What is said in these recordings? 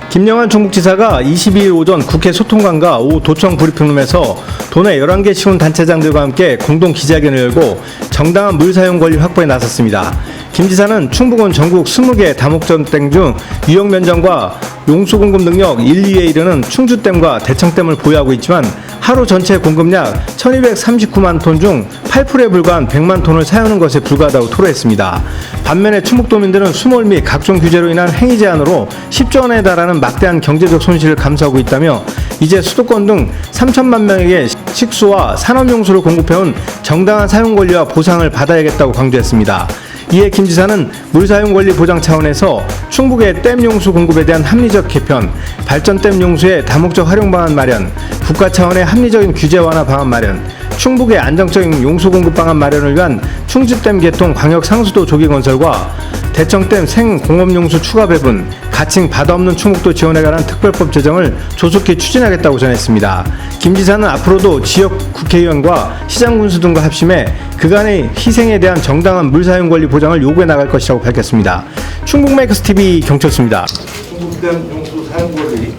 김영환 충북지사가 22일 오전 국회 소통관과 오후 도청 브리핑룸에서 도내 11개 시군단체장들과 함께 공동 기자회견을 열고 정당한 물 사용 권리 확보에 나섰습니다. 김 지사는 충북은 전국 20개 다목적댐 중 유역면적과 용수 공급 능력 1, 2에 이르는 충주댐과 대청댐을 보유하고 있지만 하루 전체 공급량 1239만 톤 중 8%에 불과한 100만 톤을 사용하는 것에 불과하다고 토로했습니다. 반면에 충북도민들은 수몰 및 각종 규제로 인한 행위 제한으로 10조 원에 달하는 막대한 경제적 손실을 감수하고 있다며 이제 수도권 등 3천만 명에게 식수와 산업용수를 공급해온 정당한 사용 권리와 보상을 받아야겠다고 강조했습니다. 이에 김 지사는 물사용 권리 보장 차원에서 충북의 댐 용수 공급에 대한 합리적 개편, 발전댐 용수의 다목적 활용 방안 마련, 국가 차원의 합리적인 규제 완화 방안 마련, 충북의 안정적인 용수 공급 방안 마련을 위한 충주댐 개통 광역 상수도 조기 건설과 대청댐 생공업용수 추가 배분, 가칭 바다 없는 충북도 지원에 관한 특별법 제정을 조속히 추진하겠다고 전했습니다. 김 지사는 앞으로도 지역 국회의원과 시장군수 등과 합심해 그간의 희생에 대한 정당한 물사용 권리 보장을 요구해 나갈 것이라고 밝혔습니다. 충북메이커스TV 경철수입니다. 충북댐 용수 사용 권리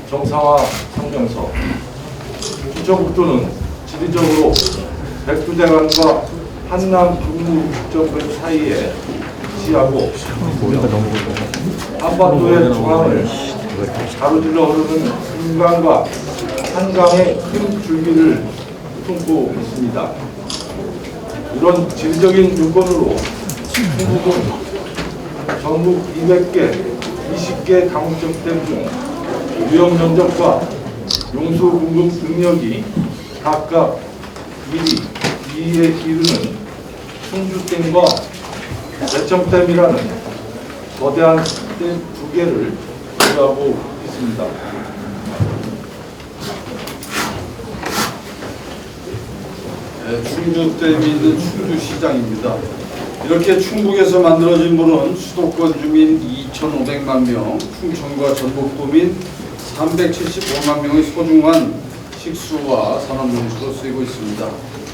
정상화 상정서. 부처국토는 지리적으로 백두대간과 한남 북부국정권 사이에 위치하고 한반도의 중앙을 가로질러 흐르는 금강과 한강의 큰 줄기를 품고 있습니다. 이런 지리적인 요건으로 충북은 전국 200개, 20개 다목적댐 중 유역 면적과 용수 공급 능력이 각각 1위, 2위에 이르는 충주댐과 대청댐이라는 거대한 댐 2개를 보유하고 있습니다. 충주댐이 있는 충주시장입니다. 이렇게 충북에서 만들어진 물은 수도권 주민 2,500만 명, 충청과 전북도민 375만 명의 소중한 식수와 산업용수로 쓰이고 있습니다.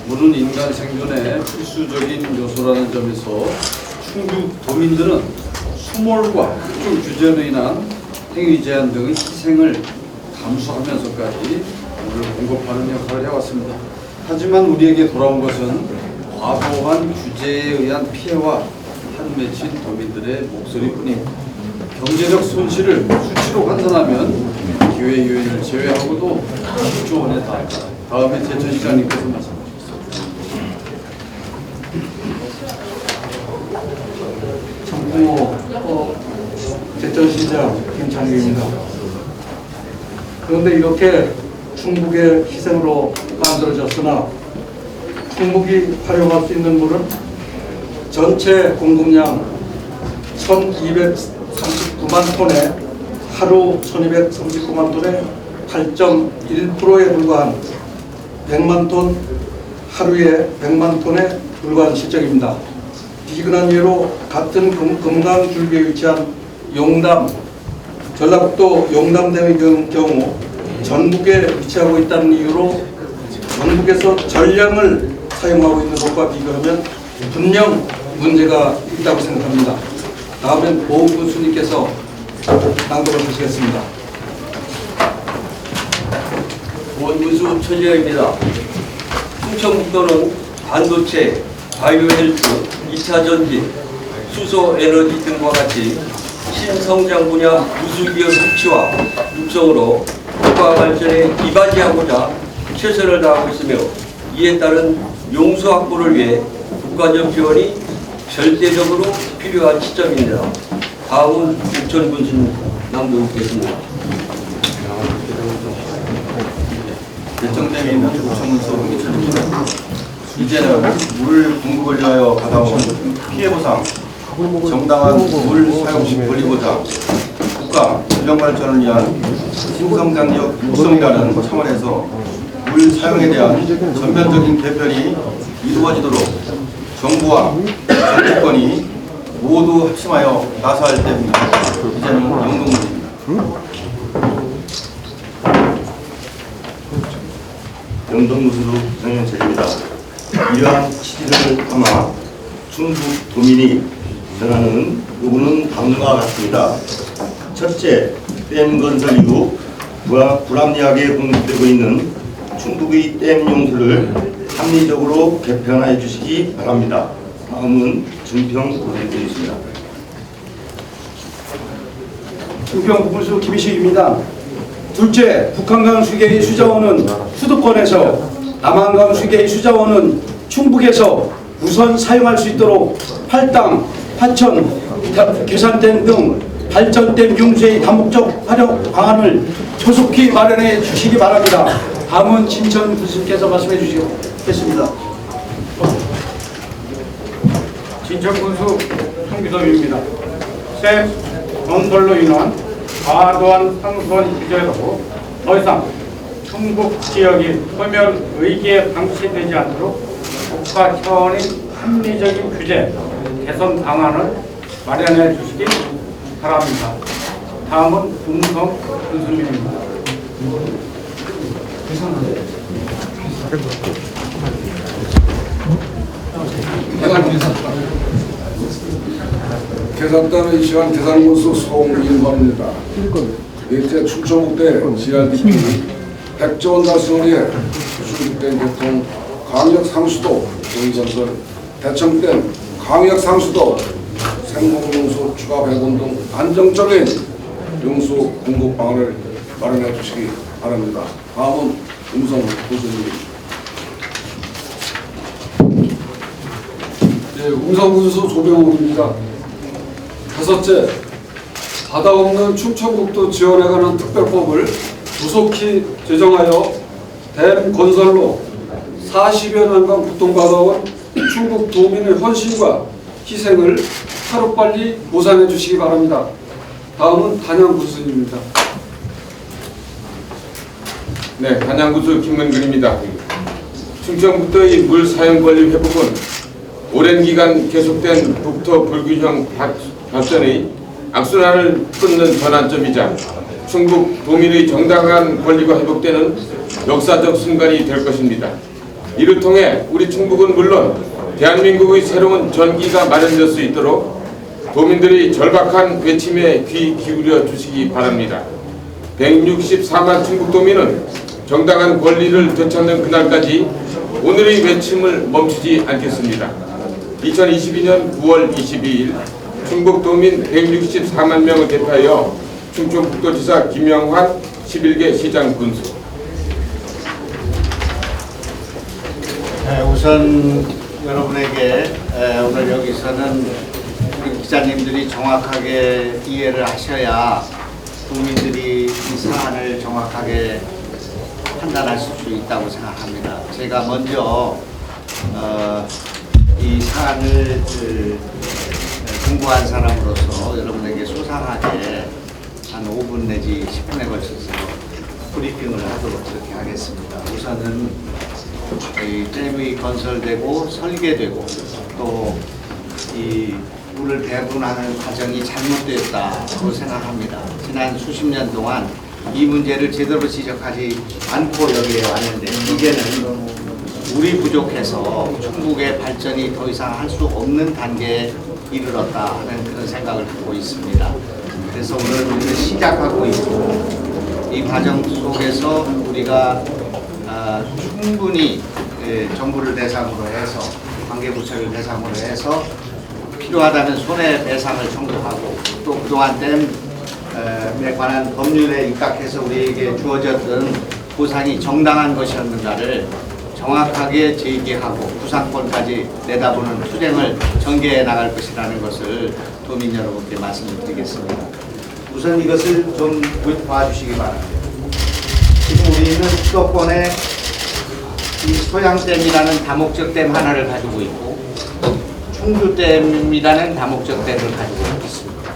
물은 인간 생존의 필수적인 요소라는 점에서 충북도민들은 수몰과 각종 규제로 인한 행위 제한 등의 희생을 감수하면서까지 물을 공급하는 역할을 해왔습니다. 하지만 우리에게 돌아온 것은 과도한 규제에 의한 피해와 한맺힌 도민들의 목소리뿐입니다. 경제적 손실을 수치로 환산하면 기회 요인을 제외하고도 10조 원에 달한다. 다음에 대천시장님께서 말씀하시겠습니다. 정부 대천시장 김창규입니다. 그런데 이렇게 충북의 희생으로 만들어졌으나 충북이 활용할 수 있는 물은 전체 공급량 1239만 톤에 하루 1239만 톤에 8.1%에 불과한 100만 톤, 하루에 100만 톤에 불과한 실정입니다. 비근한 예로 같은 금강 줄기에 위치한 용담, 전라북도 용담댐의 경우 전북에 위치하고 있다는 이유로 전북에서 전량을 사용하고 있는 것과 비교하면 분명 문제가 있다고 생각합니다. 다음엔 보훈군수님께서 낭독을 하시겠습니다. 보훈군수 천재입니다. 충청북도는 반도체, 바이오헬스, 2차 전지, 수소에너지 등과 같이 신성장 분야 우수기업 섭취와 육성으로 국가 발전에 이바지하고자 최선을 다하고 있으며 이에 따른 용수 확보를 위해 국가적 지원이 절대적으로 필요한 시점입니다. 다음은 육천군수 낭독하겠습니다. 대청댐에 있는 우천문서 홍기천입니다. 이제는 물 공급을 위하여 받아온 피해 보상, 정당한 물 사용 권리 보장, 국가 전력 발전을 위한 신성장력 육성이라는 차원에서 물 사용에 대한 전면적인 개편이 이루어지도록 정부와 정치권이 모두 합심하여 나서야 할 때입니다. 이제는 담아 충북 도민이 전하는 요구는 다음과 같습니다. 첫째, 댐 건설 이후 불합리하게 공급되고 있는 충북의 댐 용수를 합리적으로 개편해 주시기 바랍니다. 다음은 증평 부탁드리겠습니다. 증평 부분수 김희식입니다. 둘째, 북한강 수계의 수자원은 수도권에서, 남한강 수계의 수자원은 충북에서 우선 사용할 수 있도록 팔당, 화천, 계산댐 등 발전댐 용수의 다목적 활용 방안을 조속히 마련해 주시기 바랍니다. 다음은 진천 군수께서 말씀해 주시겠습니다. 진천군수 송기섭입니다. 새 건설로 인한 과도한 상수원 규제로 더 이상 충북 지역이 소멸 의기에 방치되지 않도록 국가 차원의 합리적인 규제 개선 방안을 마련해 주시기 바랍니다. 다음은 음성 군수님입니다. 계산단의 시간 계산군수 송인범입니다. 넷째 충청북대 GRDP 100조 원 달성을 위해 충북댐 개통 강력 상수도 동의건설 대청댐 강력 상수도 생공용수 추가 배분 등 안정적인 용수 공급 방안을 마련해 주시기 바랍니다. 다음은 음성 군수님입니다. 네, 음성군수 조병욱입니다. 다섯째, 바다 없는 충청북도 지원에 관한 특별법을 조속히 제정하여 댐 건설로 40여 년간 고통받아온 충북 도민의 헌신과 희생을 하루빨리 보상해 주시기 바랍니다. 다음은 단양군수입니다. 네, 단양군수 김문근입니다. 충청북도의 물 사용권리 회복은 오랜 기간 계속된 북토 불균형 발전의 악순환을 끊는 전환점이자 충북 도민의 정당한 권리가 회복되는 역사적 순간이 될 것입니다. 이를 통해 우리 충북은 물론 대한민국의 새로운 전기가 마련될 수 있도록 도민들의 절박한 외침에 귀 기울여 주시기 바랍니다. 164만 충북도민은 정당한 권리를 되찾는 그날까지 오늘의 외침을 멈추지 않겠습니다. 2022년 9월 22일 충북도민 164만 명을 대표하여 충청북도지사 김영환 11개 시장 군수. 우선 여러분에게 오늘 여기서는 우리 기자님들이 정확하게 이해를 하셔야 국민들이 이 사안을 정확하게 판단하실 수 있다고 생각합니다. 제가 먼저 이 사안을 공부한 사람으로서 여러분에게 소상하게 한 5분 내지 10분에 걸쳐서 브리핑을 하도록 그렇게 하겠습니다. 우선은 이 댐이 건설되고 설계되고 또 이 물을 배분하는 과정이 잘못되었다고 생각합니다. 지난 수십 년 동안 이 문제를 제대로 지적하지 않고 여기에 왔는데 이제는 물이 부족해서 충북의 발전이 더 이상 할 수 없는 단계에 이르렀다 하는 그런 생각을 갖고 있습니다. 그래서 오늘 우리는 시작하고 있고 이 과정 속에서 우리가 충분히 정부를 대상으로 해서 관계부처를 대상으로 해서 필요하다면 손해배상을 청구하고 또 그동안 댐에 관한 법률에 입각해서 우리에게 주어졌던 보상이 정당한 것이었는가를 정확하게 제기하고 구상권까지 내다보는 투쟁을 전개해 나갈 것이라는 것을 도민 여러분께 말씀드리겠습니다. 우선 이것을 좀 봐주시기 바랍니다. 지금 우리는 수도권에 이 소양댐이라는 다목적 댐 하나를 가지고 있고 충주댐이라는 다목적 댐을 가지고 있습니다.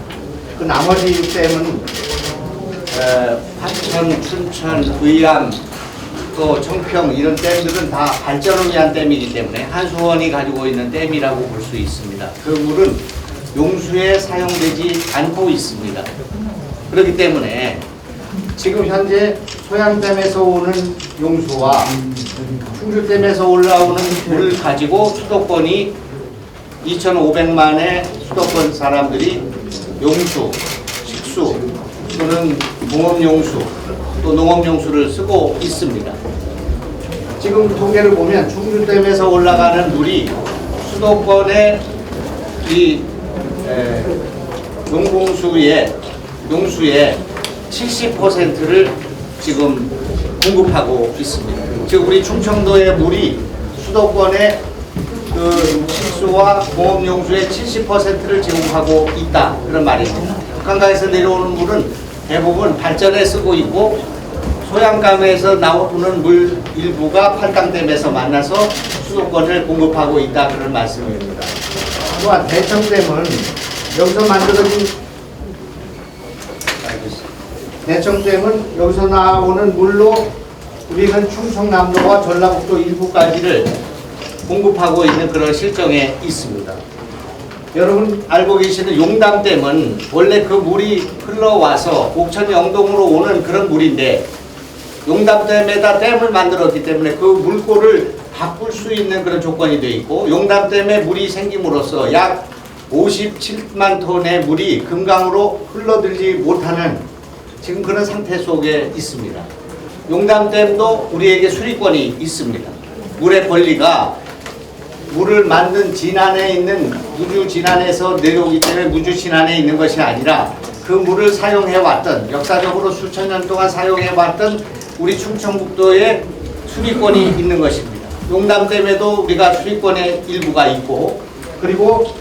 그 나머지 댐은 화천, 춘천, 의암, 또 청평 이런 댐들은 다 발전을 위한 댐이기 때문에 한수원이 가지고 있는 댐이라고 볼 수 있습니다. 그 물은 용수에 사용되지 않고 있습니다. 그렇기 때문에 지금 현재 소양댐에서 오는 용수와 충주댐에서 올라오는 물을 가지고 수도권이 2,500만의 수도권 사람들이 용수, 식수 또는 공업용수 또 농업용수를 쓰고 있습니다. 지금 통계를 보면 충주댐에서 올라가는 물이 수도권의 이 용수의 70%를 지금 공급하고 있습니다. 즉 우리 충청도의 물이 수도권의 그 식수와 공업용수의 70%를 제공하고 있다 그런 말입니다. 북한강에서 내려오는 물은 대부분 발전에 쓰고 있고 소양강에서 나오는 물 일부가 팔당댐에서 만나서 수도권을 공급하고 있다 그런 말씀입니다. 또한 대청댐은 여기서 만들어진 대청댐은 여기서 나오는 물로 우리는 충청남도와 전라북도 일부까지를 공급하고 있는 그런 실정에 있습니다. 여러분 알고 계시는 용담댐은 원래 그 물이 흘러와서 옥천 영동으로 오는 그런 물인데 용담댐에다 댐을 만들었기 때문에 그 물꼬를 바꿀 수 있는 그런 조건이 되어 있고 용담댐에 물이 생김으로써 약 57만 톤의 물이 금강으로 흘러들지 못하는 지금 그런 상태 속에 있습니다. 용담댐도 우리에게 수리권이 있습니다. 물의 권리가 물을 만든 진안에 있는 무주 진안에서 내려오기 때문에 무주 진안에 있는 것이 아니라 그 물을 사용해왔던 역사적으로 수천 년 동안 사용해왔던 우리 충청북도에 수리권이 있는 것입니다. 용담댐에도 우리가 수리권의 일부가 있고 그리고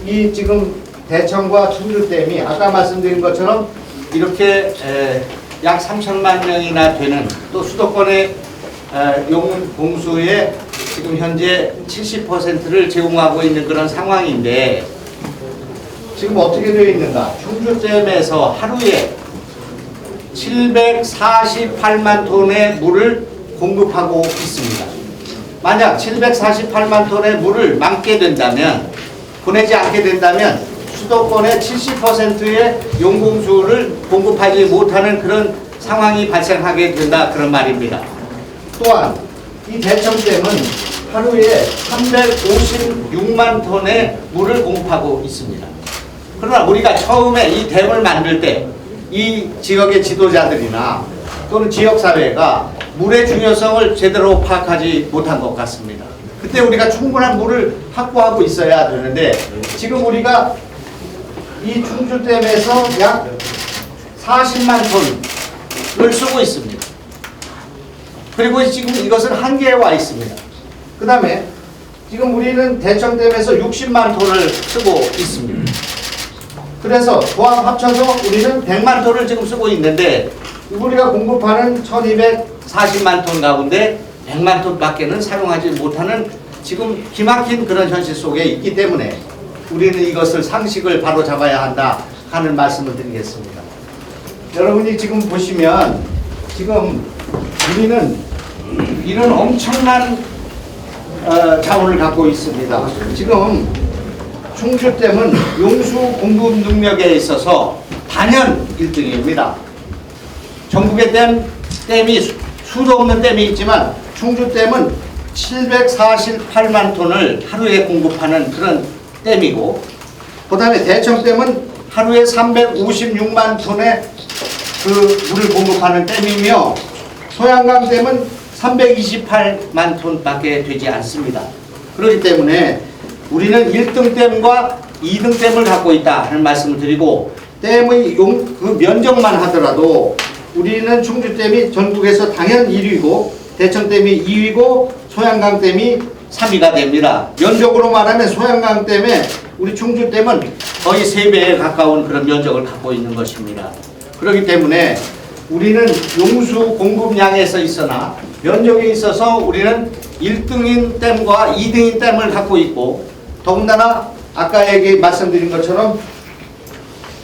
이 지금 대청과 충주댐이 아까 말씀드린 것처럼 이렇게 약 3천만 명이나 되는 또 수도권의 용공수의 지금 현재 70%를 제공하고 있는 그런 상황인데 지금 어떻게 되어 있는가? 충주댐에서 하루에 748만 톤의 물을 공급하고 있습니다. 만약 748만 톤의 물을 막게 된다면 보내지 않게 된다면 수도권의 70%의 용공수를 공급하지 못하는 그런 상황이 발생하게 된다 그런 말입니다. 또한 이 대청댐은 하루에 356만 톤의 물을 공급하고 있습니다. 그러나 우리가 처음에 이 댐을 만들 때 이 지역의 지도자들이나 또는 지역사회가 물의 중요성을 제대로 파악하지 못한 것 같습니다. 그때 우리가 충분한 물을 확보하고 있어야 되는데 지금 우리가 이 충주댐에서 약 40만 톤을 쓰고 있습니다. 그리고 지금 이것은 한계에 와 있습니다. 그 다음에 지금 우리는 대청댐에서 60만 톤을 쓰고 있습니다. 그래서 조합 합쳐서 우리는 100만 톤을 지금 쓰고 있는데 우리가 공급하는 1240만 톤 가운데 100만 톤밖에는 사용하지 못하는 지금 기막힌 그런 현실 속에 있기 때문에 우리는 이것을 상식을 바로 잡아야 한다 하는 말씀을 드리겠습니다. 여러분이 지금 보시면 지금 우리는 이런 엄청난 자원을 갖고 있습니다. 지금 충주댐은 용수 공급 능력에 있어서 단연 1등입니다. 전국의 댐이 수도 없는 댐이 있지만 충주댐은 748만 톤을 하루에 공급하는 그런 댐이고 그 다음에 대청댐은 하루에 356만 톤의 그 물을 공급하는 댐이며 소양강댐은 328만 톤밖에 되지 않습니다. 그렇기 때문에 우리는 1등 댐과 2등 댐을 갖고 있다 하는 말씀을 드리고 댐의 그 면적만 하더라도 우리는 충주댐이 전국에서 당연 1위고 대청댐이 2위고 소양강댐이 3위가 됩니다. 면적으로 말하면 소양강댐에 우리 충주댐은 거의 3배에 가까운 그런 면적을 갖고 있는 것입니다. 그렇기 때문에 우리는 용수 공급량에서 있으나 면적에 있어서 우리는 1등인 댐과 2등인 댐을 갖고 있고 더군다나 아까 말씀드린 것처럼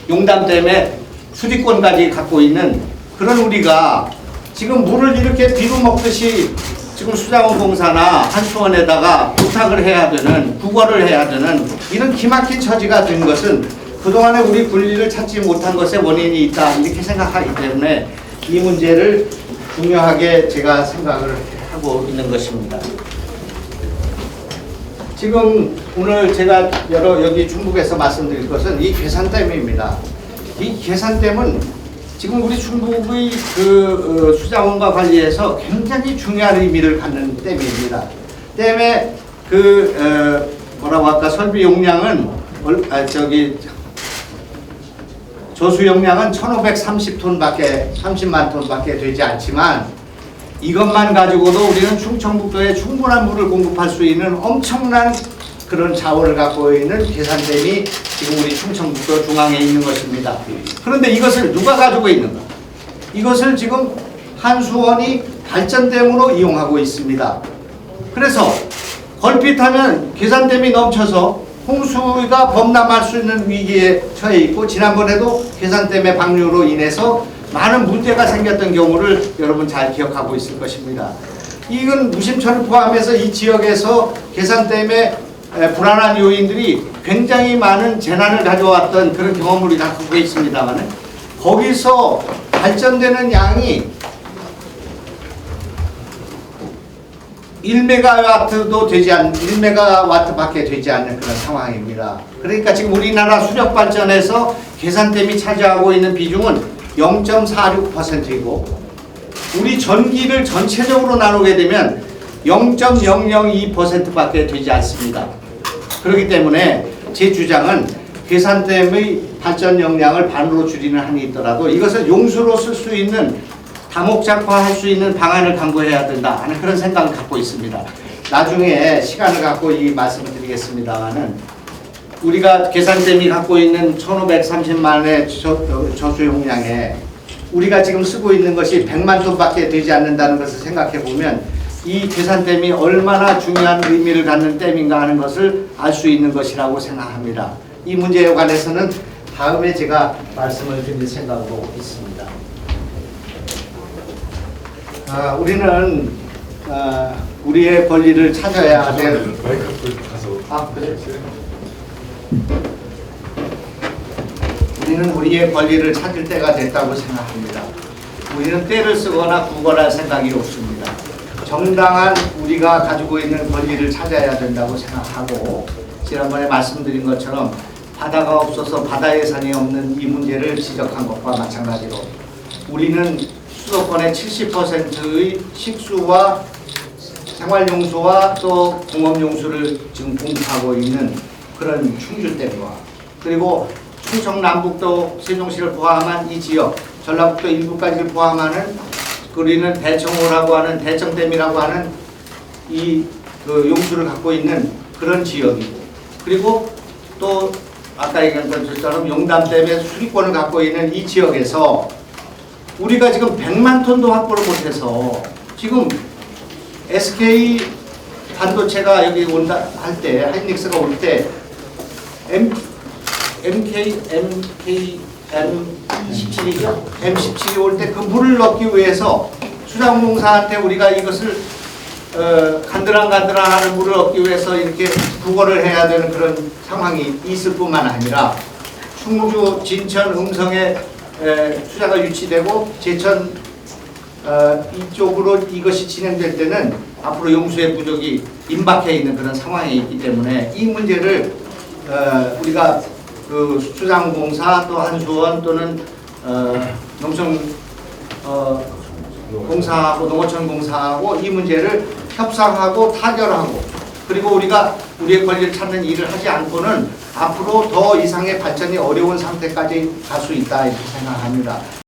용담댐에 수리권까지 갖고 있는 그런 우리가 지금 물을 이렇게 비로 먹듯이 지금 수자원 공사나 한수원에다가 부탁을 해야 되는 구걸을 해야 되는 이런 기막힌 처지가 된 것은 그동안에 우리 분리를 찾지 못한 것의 원인이 있다 이렇게 생각하기 때문에 이 문제를 중요하게 제가 생각을 하고 있는 것입니다. 지금 오늘 제가 여기 충북에서 말씀드릴 것은 이 계산댐입니다. 이 계산댐은 지금 우리 충북의 수자원과 관리에서 굉장히 중요한 의미를 갖는 댐입니다. 댐의 뭐라고 할까, 설비 용량은 조수 용량은 30만 톤밖에 되지 않지만, 이것만 가지고도 우리는 충청북도에 충분한 물을 공급할 수 있는 엄청난 그런 자원을 갖고 있는 계산댐이 지금 우리 충청북도 중앙에 있는 것입니다. 그런데 이것을 누가 가지고 있는가? 이것을 지금 한수원이 발전댐으로 이용하고 있습니다. 그래서 걸핏하면 계산댐이 넘쳐서 홍수가 범람할 수 있는 위기에 처해 있고, 지난번에도 계산댐의 방류로 인해서 많은 문제가 생겼던 경우를 여러분 잘 기억하고 있을 것입니다. 이건 무심천을 포함해서 이 지역에서 계산댐의 불안한 요인들이 굉장히 많은 재난을 가져왔던 그런 경험을 우리가 갖고 있습니다만, 거기서 발전되는 양이 1메가와트도 되지 않는, 1메가와트밖에 되지 않는 그런 상황입니다. 그러니까 지금 우리나라 수력 발전에서 계산댐이 차지하고 있는 비중은 0.46%이고, 우리 전기를 전체적으로 나누게 되면 0.002%밖에 되지 않습니다. 그렇기 때문에 제 주장은 계산댐의 발전 역량을 반으로 줄이는 한이 있더라도 이것을 용수로 쓸 수 있는, 다목적화할 수 있는 방안을 강구해야 된다 하는 그런 생각을 갖고 있습니다. 나중에 시간을 갖고 이 말씀을 드리겠습니다만은, 우리가 계산댐이 갖고 있는 1530만의 저수 용량에 우리가 지금 쓰고 있는 것이 100만 톤밖에 되지 않는다는 것을 생각해 보면, 이 계산댐이 얼마나 중요한 의미를 갖는 댐인가 하는 것을 알 수 있는 것이라고 생각합니다. 이 문제에 관해서는 다음에 제가 말씀을 드릴 생각으로 있습니다. 우리는 우리의 권리를 찾아야 될. 그래? 우리는 우리의 권리를 찾을 때가 됐다고 생각합니다. 우리는 때를 쓰거나 구걸할 생각이 없습니다. 정당한 우리가 가지고 있는 권리를 찾아야 된다고 생각하고, 지난번에 말씀드린 것처럼 바다가 없어서 바다 예산이 없는 이 문제를 지적한 것과 마찬가지로, 우리는 수도권의 70%의 식수와 생활용수와 또 공업용수를 지금 공급하고 있는 그런 충주댐과, 그리고 충청 남북도 세종시를 포함한 이 지역, 전라북도 일부까지를 포함하는, 우리는 대청호라고 하는, 대청댐이라고 하는 이 용수를 갖고 있는 그런 지역이고, 그리고 또 아까 얘기한 것처럼 용담댐의 수리권을 갖고 있는 이 지역에서 우리가 지금 100만 톤도 확보를 못해서, 지금 SK 반도체가 여기 온다 할 때, 하이닉스가 올 때 M17이죠? M17이 올 때 그 물을 넣기 위해서 수자원공사한테 우리가 이것을 간드랑간드랑하는 물을 얻기 위해서 이렇게 구걸을 해야 되는 그런 상황이 있을 뿐만 아니라, 충주, 진천, 음성에 수자가 유치되고 제천 이쪽으로 이것이 진행될 때는 앞으로 용수의 부족이 임박해 있는 그런 상황이 있기 때문에, 이 문제를 우리가 수자원공사 또 한수원 또는 농성공사하고 농어촌공사하고 이 문제를 협상하고 타결하고, 그리고 우리가 우리의 권리를 찾는 일을 하지 않고는 앞으로 더 이상의 발전이 어려운 상태까지 갈 수 있다 이렇게 생각합니다.